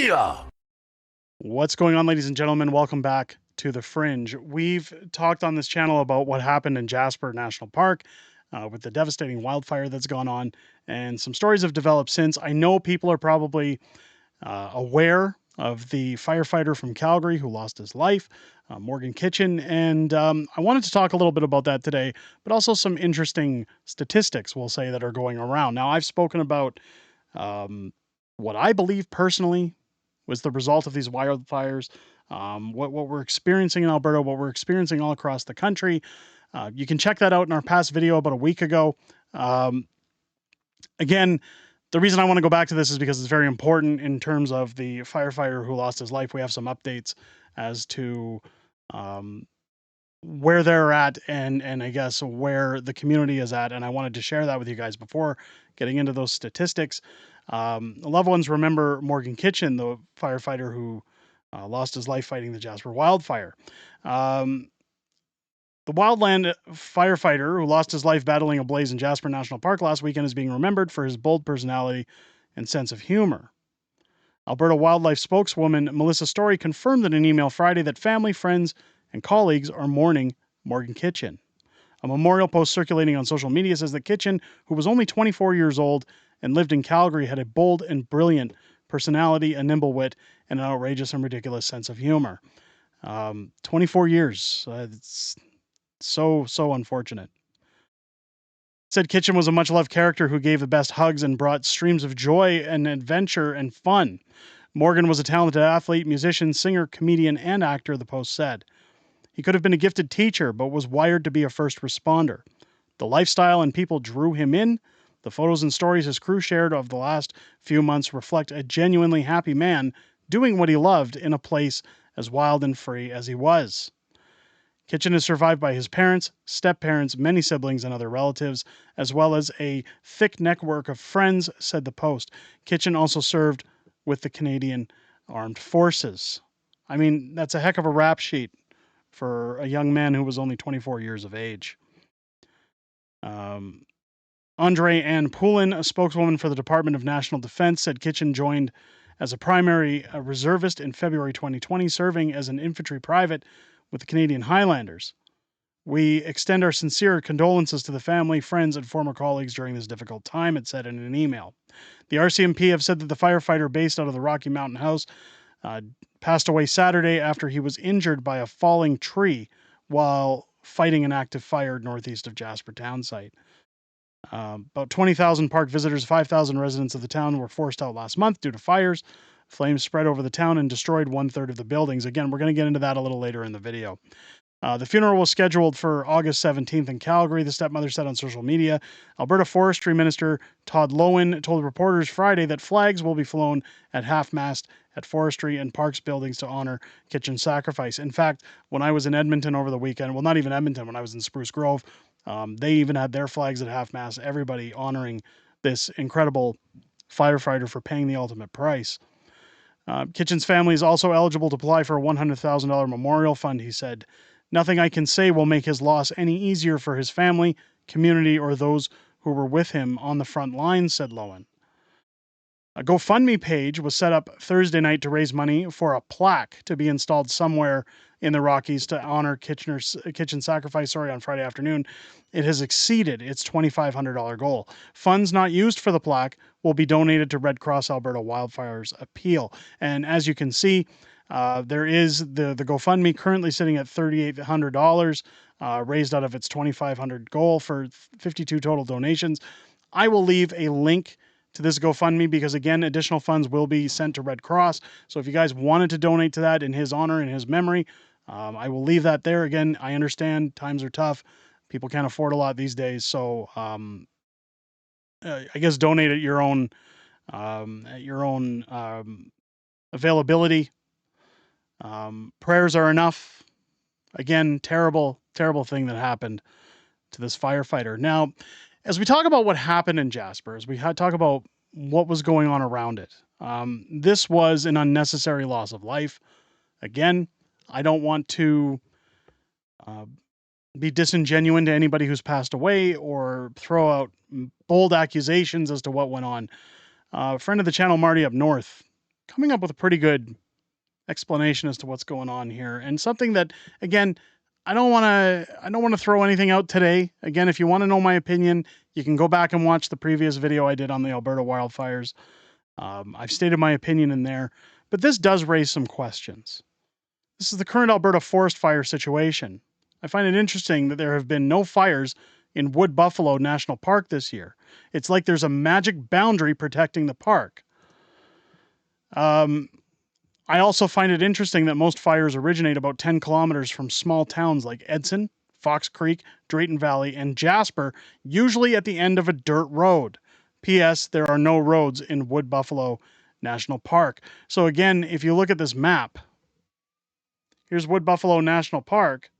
Booyah! What's going on, ladies and gentlemen? Welcome back to the Fringe. We've talked on this channel about what happened in Jasper National Park with the devastating wildfire that's gone on, and some stories have developed since. I know people are probably aware of the firefighter from Calgary who lost his life, Morgan Kitchen, and I wanted to talk a little bit about that today, but also some interesting statistics, we'll say, that are going around. Now, I've spoken about what I believe personally was the result of these wildfires, what we're experiencing in Alberta, what we're experiencing all across the country. You can check that out in our past video about a week ago. Again, the reason I want to go back to this is because it's very important in terms of the firefighter who lost his life. We have some updates as to where they're at and I guess where the community is at. And I wanted to share that with you guys before getting into those statistics. Loved ones remember Morgan Kitchen, the firefighter who lost his life fighting the Jasper wildfire. The wildland firefighter who lost his life battling a blaze in Jasper National Park last weekend is being remembered for his bold personality and sense of humor. Alberta Wildlife spokeswoman Melissa Story confirmed in an email Friday that family, friends, and colleagues are mourning Morgan Kitchen. A memorial post circulating on social media says that Kitchen, who was only 24 years old and lived in Calgary, had a bold and brilliant personality, a nimble wit, and an outrageous and ridiculous sense of humor. 24 years. It's so unfortunate. Said Kitchen was a much-loved character who gave the best hugs and brought streams of joy and adventure and fun. Morgan was a talented athlete, musician, singer, comedian, and actor, the post said. He could have been a gifted teacher, but was wired to be a first responder. The lifestyle and people drew him in. The photos and stories his crew shared of the last few months reflect a genuinely happy man doing what he loved in a place as wild and free as he was. Kitchen is survived by his parents, step-parents, many siblings, and other relatives, as well as a thick network of friends, said the Post. Kitchen also served with the Canadian Armed Forces. I mean, that's a heck of a rap sheet for a young man who was only 24 years of age. Andre Ann Poulin, a spokeswoman for the Department of National Defense, said Kitchen joined as a primary reservist in February 2020, serving as an infantry private with the Canadian Highlanders. We extend our sincere condolences to the family, friends, and former colleagues during this difficult time, it said in an email. The RCMP have said that the firefighter based out of the Rocky Mountain House passed away Saturday after he was injured by a falling tree while fighting an active fire northeast of Jasper town site. About 20,000 park visitors, 5,000 residents of the town were forced out last month due to fires. Flames spread over the town and destroyed 1/3 of the buildings. Again, we're going to get into that a little later in the video. The funeral was scheduled for August 17th in Calgary, the stepmother said on social media. Alberta Forestry Minister Todd Loewen told reporters Friday that flags will be flown at half-mast at Forestry and Parks buildings to honor Kitchen's sacrifice. In fact, when I was in Edmonton over the weekend, well, not even Edmonton, when I was in Spruce Grove, they even had their flags at half-mast, everybody honoring this incredible firefighter for paying the ultimate price. Kitchen's family is also eligible to apply for a $100,000 memorial fund, he said. Nothing I can say will make his loss any easier for his family, community, or those who were with him on the front lines, said Loewen. A GoFundMe page was set up Thursday night to raise money for a plaque to be installed somewhere in the Rockies to honor Kitchen's sacrifice on Friday afternoon. It has exceeded its $2,500 goal. Funds not used for the plaque will be donated to Red Cross Alberta Wildfire's appeal. And as you can see, there is the GoFundMe currently sitting at $3,800, raised out of its $2,500 goal for 52 total donations. I will leave a link to this GoFundMe because, again, additional funds will be sent to Red Cross. So if you guys wanted to donate to that in his honor, in his memory, I will leave that there. Again, I understand times are tough. People can't afford a lot these days. So I guess donate at your own availability. Prayers are enough. Again, terrible thing that happened to this firefighter. Now, as we talk about what happened in Jasper, as we talk about what was going on around it, this was an unnecessary loss of life. Again, I don't want to be disingenuous to anybody who's passed away or throw out bold accusations as to what went on. A friend of the channel, Marty up north, coming up with a pretty good explanation as to what's going on here, and something that, again, I don't want to throw anything out today. Again, if you want to know my opinion, you can go back and watch the previous video I did on the Alberta wildfires. I've stated my opinion in there, but this does raise some questions. This is the current Alberta forest fire situation. I find it interesting that there have been no fires in Wood Buffalo National Park this year. It's like there's a magic boundary protecting the park. I also find it interesting that most fires originate about 10 kilometers from small towns like Edson, Fox Creek, Drayton Valley, and Jasper, usually at the end of a dirt road. P.S. There are no roads in Wood Buffalo National Park. So again, if you look at this map, here's Wood Buffalo National Park,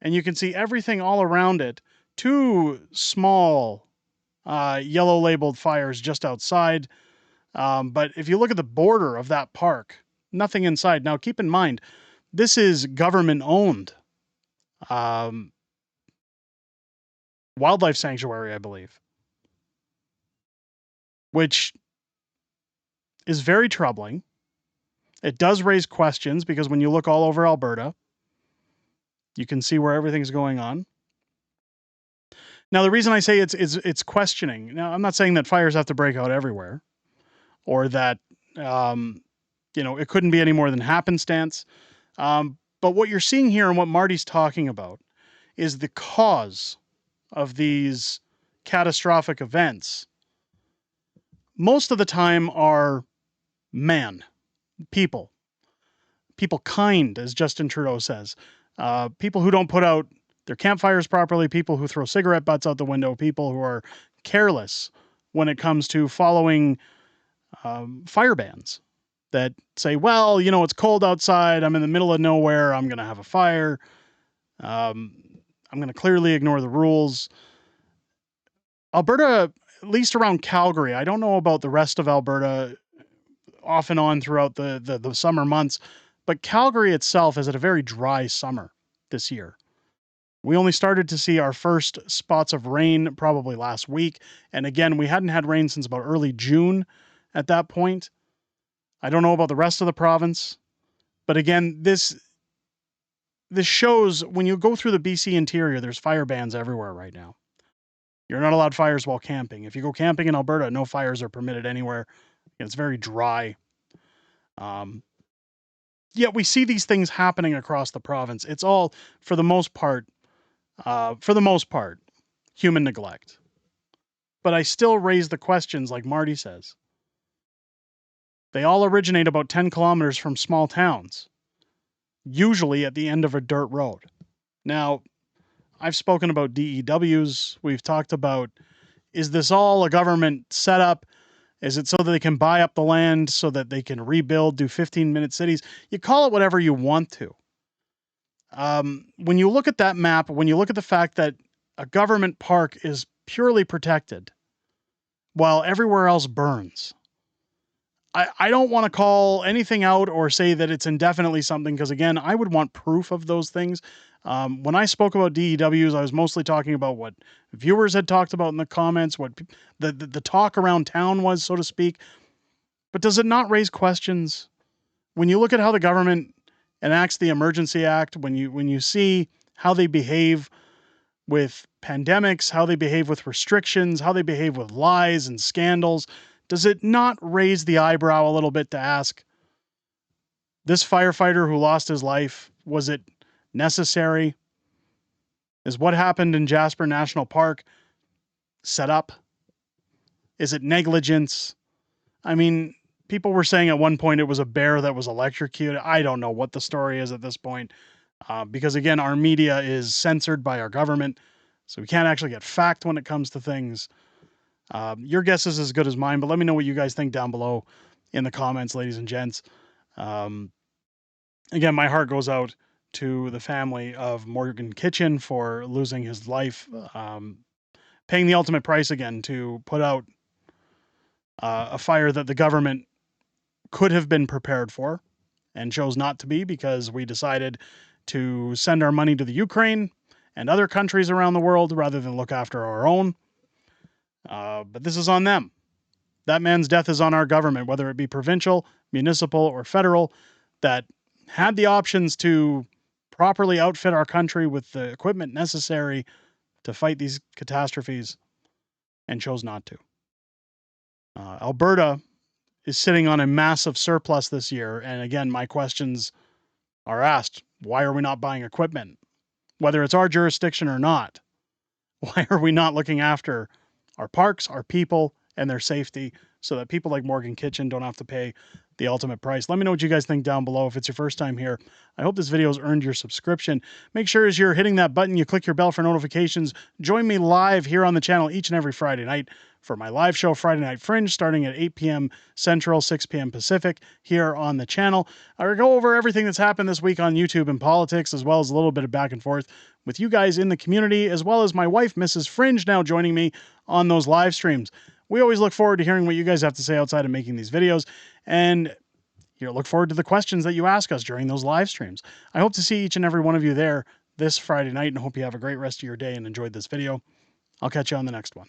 and you can see everything all around it. 2 small yellow labeled fires just outside. But if you look at the border of that park, nothing inside. Now, keep in mind, this is government-owned wildlife sanctuary, I believe, which is very troubling. It does raise questions because when you look all over Alberta, you can see where everything's going on. Now, the reason I say it's questioning. Now, I'm not saying that fires have to break out everywhere, or that it couldn't be any more than happenstance. But what you're seeing here and what Marty's talking about is the cause of these catastrophic events. Most of the time are people, kind, as Justin Trudeau says. People who don't put out their campfires properly, people who throw cigarette butts out the window, people who are careless when it comes to following fire bans that say, well, it's cold outside, I'm in the middle of nowhere, I'm going to have a fire, I'm going to clearly ignore the rules. Alberta, at least around Calgary, I don't know about the rest of Alberta off and on throughout the summer months, but Calgary itself has had a very dry summer this year. We only started to see our first spots of rain probably last week. And again, we hadn't had rain since about early June at that point. I don't know about the rest of the province. But again, this shows when you go through the BC interior, there's fire bans everywhere right now. You're not allowed fires while camping. If you go camping in Alberta, no fires are permitted anywhere. It's very dry. Yet we see these things happening across the province. It's all, for the most part, human neglect. But I still raise the questions like Marty says. They all originate about 10 kilometers from small towns, usually at the end of a dirt road. Now, I've spoken about DEWs. We've talked about, is this all a government setup? Is it so that they can buy up the land so that they can rebuild, do 15-minute cities? You call it whatever you want to. When you look at that map, when you look at the fact that a government park is purely protected while everywhere else burns, I don't want to call anything out or say that it's indefinitely something, because again, I would want proof of those things. When I spoke about DEWs, I was mostly talking about what viewers had talked about in the comments, what the talk around town was, so to speak. But does it not raise questions? When you look at how the government enacts the Emergency Act, when you see how they behave with pandemics, how they behave with restrictions, how they behave with lies and scandals, does it not raise the eyebrow a little bit to ask, this firefighter who lost his life, was it necessary? Is what happened in Jasper National Park set up? Is it negligence? I mean, people were saying at one point it was a bear that was electrocuted. I don't know what the story is at this point, because again, our media is censored by our government, so we can't actually get fact when it comes to things. Your guess is as good as mine, but let me know what you guys think down below in the comments, ladies and gents. Again, my heart goes out to the family of Morgan Kitchen for losing his life, paying the ultimate price again to put out a fire that the government could have been prepared for and chose not to be, because we decided to send our money to the Ukraine and other countries around the world rather than look after our own. But this is on them. That man's death is on our government, whether it be provincial, municipal, or federal, that had the options to properly outfit our country with the equipment necessary to fight these catastrophes and chose not to. Alberta is sitting on a massive surplus this year. And again, my questions are asked. Why are we not buying equipment? Whether it's our jurisdiction or not, why are we not looking after our parks, our people, and their safety so that people like Morgan Kitchen don't have to pay the ultimate price? Let me know what you guys think down below. If it's your first time here, I hope this video has earned your subscription. Make sure as you're hitting that button, you click your bell for notifications. Join me live here on the channel each and every Friday night for my live show, Friday Night Fringe, starting at 8 p.m. Central, 6 p.m. Pacific here on the channel. I go over everything that's happened this week on YouTube and politics, as well as a little bit of back and forth with you guys in the community, as well as my wife, Mrs. Fringe, now joining me on those live streams. We always look forward to hearing what you guys have to say outside of making these videos, and look forward to the questions that you ask us during those live streams. I hope to see each and every one of you there this Friday night, and hope you have a great rest of your day and enjoyed this video. I'll catch you on the next one.